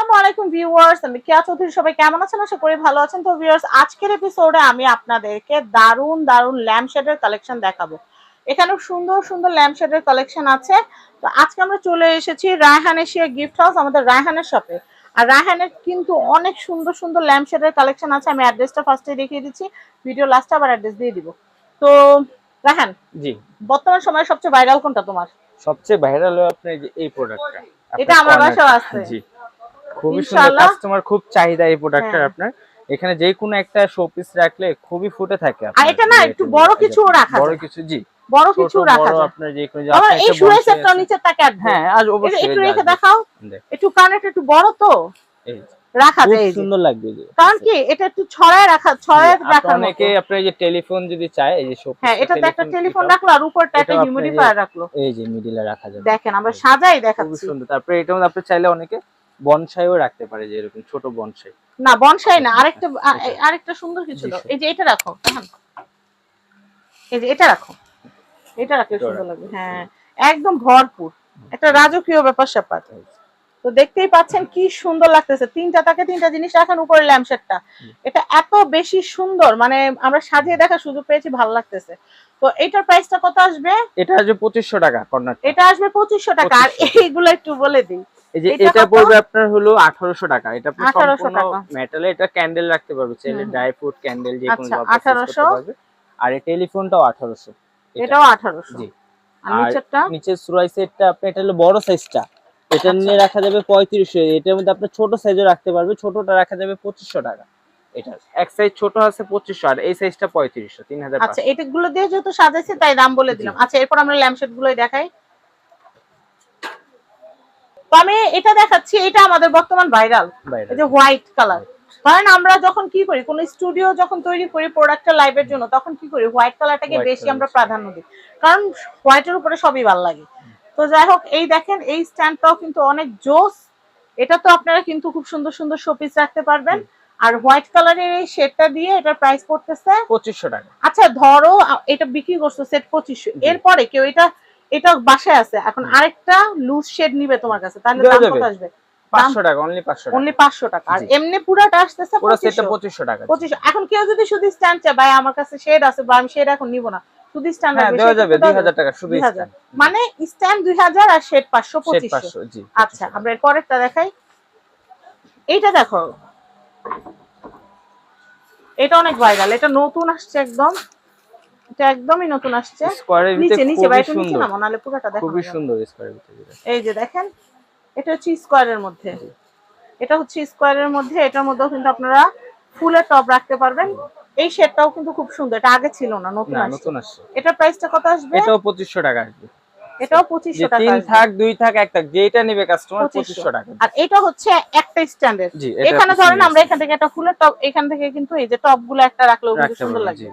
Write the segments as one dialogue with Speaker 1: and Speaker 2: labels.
Speaker 1: আসসালামু আলাইকুম ভিউয়ার্স, আমি কেয়া চৌধুরী। সবাই কেমন আছেন? আশা করি ভালো আছেন। তো ভিউয়ার্স, আজকের এপিসোডে আমি আপনাদেরকে দারুন দারুন ল্যাম্প শেডের কালেকশন দেখাবো। এখানে সুন্দর সুন্দর ল্যাম্প শেডের কালেকশন আছে। তো আজকে আমরা চলে এসেছি রায়হান এশিয়া গিফট হাউস, আমাদের রায়হানের শপে। আর রায়হানের কিন্তু অনেক সুন্দর সুন্দর ল্যাম্প শেডের কালেকশন আছে। আমি অ্যাড্রেসটা ফার্স্টে দেখিয়ে দিচ্ছি, ভিডিও লাস্টে আবার অ্যাড্রেস দিয়ে দিব। তো রায়হান জি, বর্তমান সময়ে সবচেয়ে ভাইরাল কোনটা তোমার?
Speaker 2: সবচেয়ে ভাইরাল হলো আপনার এই প্রোডাক্টটা।
Speaker 1: এটা আমার বাসায় আছে।
Speaker 2: জি, খুবই সুন্দর, কাস্টমার খুব চাহিদা এই প্রোডাক্টটার। আপনার এখানে যে কোনো একটা শোপিস রাখলে খুবই ফুটে থাকে।
Speaker 1: আর এটা না একটু বড় কিছু রাখা যায়,
Speaker 2: বড় কিছু জি,
Speaker 1: বড় কিছু রাখা যায়।
Speaker 2: আপনার যে কোনো
Speaker 1: আবার এই শুয়ে সেটটা নিচে তাকে
Speaker 2: হ্যাঁ, আজ অবশ্যই
Speaker 1: একটু রেখে দেখাও। একটু কানেক্ট একটু বড় তো
Speaker 2: এই
Speaker 1: রাখা যায়,
Speaker 2: খুব সুন্দর লাগবে।
Speaker 1: কারণ কি এটা একটু ছড়ায় রাখা
Speaker 2: অনেকে আপনার যে টেলিফোন যদি চায়, এই যে শোপিস,
Speaker 1: হ্যাঁ, এটাতে একটা টেলিফোন রাখলো আর উপরটা একটা হিউমিডিফায়ার রাখলো,
Speaker 2: এই যে মিডিলে রাখা যাবে।
Speaker 1: দেখেন আমরা সাজাই দেখাচ্ছি,
Speaker 2: খুব সুন্দর। তারপরে এটার মধ্যে আপনি চাইলে অনেকে বনসাইও রাখতে পারে, যে এরকম ছোট বনসাই।
Speaker 1: না বনসাই না, আরেকটা সুন্দর কিছু দাও। এই যে এটা রাখো, এই যে এটা রাখো, এটা রাখলে সুন্দর লাগবে। হ্যাঁ, একদম ভরপুর একটা রাজকীয় ব্যাপার স্যাপার। তো দেখতেই পাচ্ছেন কি সুন্দর লাগতেছে। তিনটা জিনিস রাখার উপরে ল্যাম্পশেডটা, এটা এত বেশি সুন্দর, মানে আমরা সাজিয়ে দেখার সুযোগ পেয়েছি, ভালো লাগতেছে। তো এটার প্রাইসটা কত আসবে?
Speaker 2: এটা আসবে 2500 টাকা কর্নার।
Speaker 1: এটা আসবে 2500 টাকা। আর এইগুলো একটু বলে দিই,
Speaker 2: এই যে এটা পড়বে আপনার হলো 1800 টাকা। এটা আপনি
Speaker 1: 1800
Speaker 2: সম্পূর্ণ
Speaker 1: টাকা
Speaker 2: মেটালে, এটা ক্যান্ডেল রাখতে পারবে, চাইলে ড্রাই ফ্রুট ক্যান্ডেল যে কোনো ভাবে
Speaker 1: 1800।
Speaker 2: আর এই টেলিফোনটাও 1800,
Speaker 1: এটাও 1800
Speaker 2: জি।
Speaker 1: আর নিচেরটা,
Speaker 2: নিচের সুরাই সেটটা আপনি, এটা হলো বড় সাইজটা, এটা নিয়ে রাখা যাবে 3500। এটার মধ্যে আপনি ছোট সাইজও রাখতে পারবে, ছোটটা রাখা যাবে 2500 টাকা। এটা এক সাইজ ছোট আছে 2500, আর এই সাইজটা 3500, 3000।
Speaker 1: আচ্ছা, এটাগুলো দিয়ে যেহেতু সাজাইছে তাই দাম বলে দিলাম। আচ্ছা, এরপর আমরা ল্যাম্পশেড গুলোই দেখাই। তো আমি এটা দেখাচ্ছি, এটা আমাদের বর্তমান ভাইরাল, এই যে হোয়াইট কালার। কারণ আমরা যখন কি করি, কোন স্টুডিও যখন তৈরি করি প্রোডাক্টটা লাইভের জন্য, তখন কি করি, হোয়াইট কালারটাকে বেশি আমরা প্রাধান্য দিই, কারণ হোয়াইটের উপরে সবই ভালো লাগে। তো যাই হোক, এই দেখেন এই স্ট্যান্ডটাও কিন্তু অনেক জোস। এটা তো আপনারা কিন্তু খুব সুন্দর সুন্দর শোপিস রাখতে পারবেন। আর হোয়াইট কালারের এই শেডটা দিয়ে এটার প্রাইস পড়তেছে
Speaker 2: 2500 টাকা।
Speaker 1: আচ্ছা, ধরো এটা বিক্রি করছো সেট 2500, এরপরে কেউ এটা বাসায় আছে, এখন আরেকটা লুজ শেড নিবে তোমার কাছে, তাহলে দাম কত আসবে?
Speaker 2: 500 টাকা, অনলি 500
Speaker 1: টাকা। আর এমনি পুরাটা আসতেছে
Speaker 2: পুরো সেটটা 2500 টাকা।
Speaker 1: 2500। এখন কেউ যদি শুধু স্ট্যান্ড চায়, ভাই আমার কাছে শেড আছে বা আমি শেড এখন নিব না, শুধু স্ট্যান্ড লাগবে,
Speaker 2: দেওয়া যাবে 2000 টাকা শুধু স্ট্যান্ড।
Speaker 1: মানে স্ট্যান্ড 2000 আর শেড 500, 2500।
Speaker 2: জি।
Speaker 1: আচ্ছা, আমরা এর পরেরটা দেখাই। এইটা দেখো, এটা অনেক ভাইরাল, এটা নতুন আসছে একদম, এটা একদমই নতুন আসছে। নিচে ভাই, তুমি নিচে নামো, নালে পুরোটা দেখো।
Speaker 2: খুবই সুন্দর স্কয়ারের ভিতরে।
Speaker 1: এই যে দেখেন, এটা হচ্ছে স্কয়ারের মধ্যে, এটা হচ্ছে স্কয়ারের মধ্যে। এটার মধ্যেও কিন্তু আপনারা ফুলের টপ রাখতে পারবেন। এই শেডটাও কিন্তু খুব সুন্দর, এটা আগে ছিল না, নতুন আসছে। এটার প্রাইসটা কত আসবে?
Speaker 2: এটাও 2500 টাকা আসবে।
Speaker 1: এটাও 2500 টাকা।
Speaker 2: 3 থাক 2 থাক 1 থাক, যেটা নেবে কাস্টমার 2500 টাকা।
Speaker 1: আর এটা হচ্ছে একটা স্ট্যান্ডার্ড। এখানে ধরেন আমরা এখান থেকে একটা ফুলের টপ, এখান থেকে কিন্তু এই যে টপগুলো একটা রাখলেও কিন্তু সুন্দর লাগবে।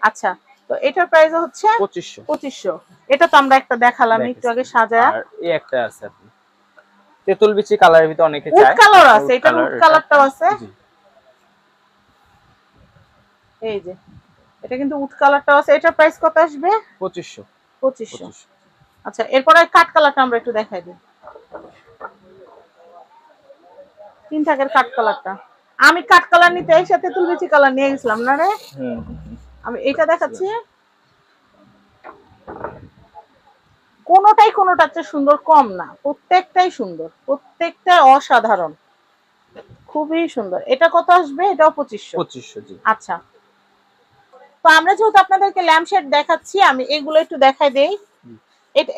Speaker 1: আচ্ছা, তো এটার প্রাইস হচ্ছে 2500। এটা তো আমরা একটা দেখালাম একটু আগে সাজায়া।
Speaker 2: আর এই একটা আছে আপনি তেতুল বিচি কালারের ভিতরে অনেকে চায়,
Speaker 1: উড কালার আছে, এটা উড কালারটাও আছে। এই যে এটা কিন্তু উড কালারটাও আছে। এটার প্রাইস কত আসবে? 2500। আচ্ছা, এরপরে কাট কালারটা আমরা একটু দেখাই দিই। 3 থাকের কাট কালারটা, আমি কাট কালার নিতে এসে তেতুল বিচি কালার নিয়ে গেছিলাম না রে। আমি এটা দেখাচ্ছি, কোনোটার চেয়ে সুন্দর কম না, প্রত্যেকটাই সুন্দর, প্রত্যেকটা অসাধারণ, খুবই সুন্দর। এটা কত আসবে? এটাও 2500। জি। আচ্ছা, তো আমরা যেহেতু আপনাদেরকে ল্যাম্পশেড দেখাচ্ছি, আমি এগুলো একটু দেখাই দেই।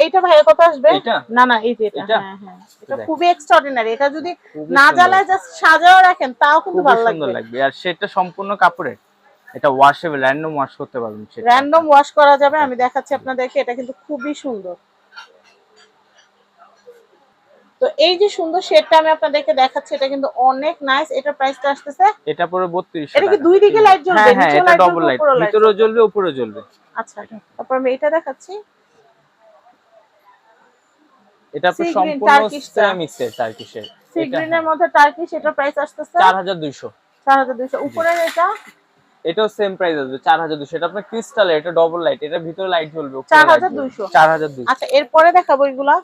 Speaker 1: এটা ভাই কত আসবে? না এই যে এটা, হ্যাঁ এটা খুবই এক্সট্রাঅর্ডিনারি। এটা যদি না জ্বালায় জাস্ট সাজাও রাখেন তাও কিন্তু ভালো লাগবে।
Speaker 2: আর সেটা সম্পূর্ণ কাপড়ের, এটা ওয়াশেবল, র‍্যান্ডম ওয়াশ করতে পারবেন,
Speaker 1: র‍্যান্ডম ওয়াশ করা যাবে। আমি দেখাচ্ছি আপনাদেরকে, এটা কিন্তু খুবই সুন্দর। তো এই যে সুন্দর শেডটা আমি আপনাদেরকে দেখাচ্ছি, এটা কিন্তু অনেক নাইস। এটার প্রাইসটা আসতেছে,
Speaker 2: এটা পুরো 3200 টাকা।
Speaker 1: এটা কি দুই দিকে লাইট জ্বলবে?
Speaker 2: হ্যাঁ, এটা ডাবল লাইট, ভিতরেও জ্বলবে উপরেও জ্বলবে।
Speaker 1: আচ্ছা, তারপর আমি এটা দেখাচ্ছি।
Speaker 2: এটা পুরো সম্পূর্ণ সেরামিক্সের, টার্কিশের।
Speaker 1: সি গ্রিনের মধ্যে টার্কিশ। এটার প্রাইস আসতেছে
Speaker 2: 4200।
Speaker 1: উপরের
Speaker 2: এটাও সেম প্রাইস আসবে 4200। এটা আপনার ক্রিস্টালের, এটা ডাবল লাইট, এটা ভিতরে লাইট জ্বলবে,
Speaker 1: 4200। আচ্ছা, এরপরে দেখাবো এগুলা।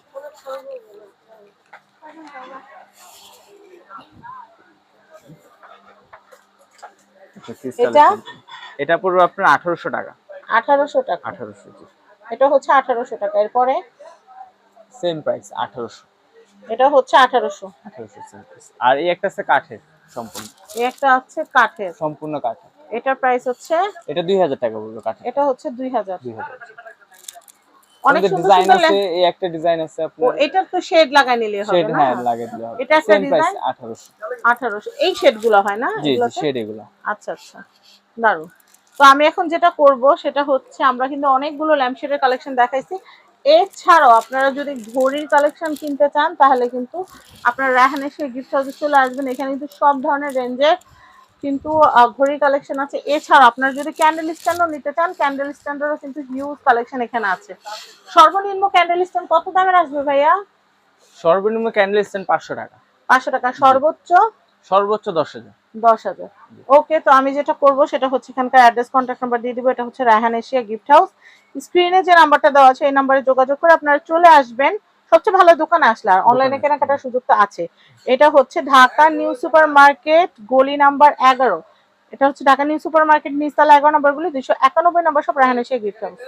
Speaker 2: পিস
Speaker 1: এটা
Speaker 2: কালেকশন। এটা পড়বে আপনার 1800 টাকা।
Speaker 1: 1800 টাকা।
Speaker 2: 1800 জি।
Speaker 1: এটা হচ্ছে 1800 টাকা। এরপরে
Speaker 2: সেম প্রাইস 1800।
Speaker 1: এটা হচ্ছে 1800।
Speaker 2: 1800 সেম প্রাইস। আর এই একটা আছে কাঠের সম্পূর্ণ।
Speaker 1: এই একটা আছে কাঠের।
Speaker 2: সম্পূর্ণ কাঠের।
Speaker 1: এটার প্রাইস হচ্ছে,
Speaker 2: এটা 2000 টাকা পড়বে কাঠের।
Speaker 1: এটা হচ্ছে 2000।
Speaker 2: 2000।
Speaker 1: অনেক
Speaker 2: আমাদের
Speaker 1: সুন্দর
Speaker 2: ডিজাইন
Speaker 1: সুন্দর
Speaker 2: আছে, এই একটা ডিজাইন আছে
Speaker 1: ও
Speaker 2: আপনার।
Speaker 1: এটার তো শেড লাগাই নিলে হবে
Speaker 2: শেড
Speaker 1: না?
Speaker 2: হ্যাঁ লাগিয়ে দিলে হবে।
Speaker 1: এটা একটা
Speaker 2: সেম প্রাইস
Speaker 1: ডিজাইন
Speaker 2: 1800।
Speaker 1: 1800। এই শেডগুলো হয় না
Speaker 2: জি জি
Speaker 1: এগুলোতে?
Speaker 2: শেড এগুলো।
Speaker 1: আচ্ছা আচ্ছা, দারুন। তো আমি এখন যেটা করব সেটা হচ্ছে, আমরা কিন্তু অনেকগুলো ল্যাম্পশেডের কালেকশন দেখাইছি। এছাড়াও আপনারা যদি ঘড়ির কালেকশন কিনতে চান তাহলে কিন্তু আপনারা রায়হান এসে গিফট হাউসে চলে আসবেন। এখানে কিন্তু সব ধরনের রেঞ্জের কিন্তু ঘড়ির কালেকশন আছে। এছাড়া আপনারা যদি ক্যান্ডেল স্ট্যান্ডও নিতে চান, ক্যান্ডেল স্ট্যান্ডেরও কিন্তু হিউজ কালেকশন এখানে আছে। সর্বনিম্ন ক্যান্ডেল স্ট্যান্ড কত দামের আসবে ভাইয়া?
Speaker 2: সর্বনিম্ন ক্যান্ডেল স্ট্যান্ড 500 টাকা।
Speaker 1: 500 টাকা। সর্বোচ্চ?
Speaker 2: সর্বোচ্চ 10,000।
Speaker 1: 10,000। ওকে, তো আমি যেটা করব সেটা হচ্ছে এখানকার অ্যাড্রেস কন্ট্যাক্ট নাম্বার দিয়ে দিব। এটা হচ্ছে রায়হান এশিয়া গিফট হাউস। স্ক্রিনে যে নাম্বারটা দেওয়া আছে এই নাম্বারে যোগাযোগ করে আপনারা চলে আসবেন। সবচেয়ে ভালো দোকানে আসলে, আর অনলাইনে কেনাকাটার সুযোগ তো আছে। এটা হচ্ছে ঢাকা নিউ সুপার মার্কেট গলি নাম্বার 11। এটা হচ্ছে ঢাকা নিউ সুপার মার্কেট নিচতলা 11 নম্বর গুলি 291 নম্বর সব রায়হান এশিয়া গিফট হাউস।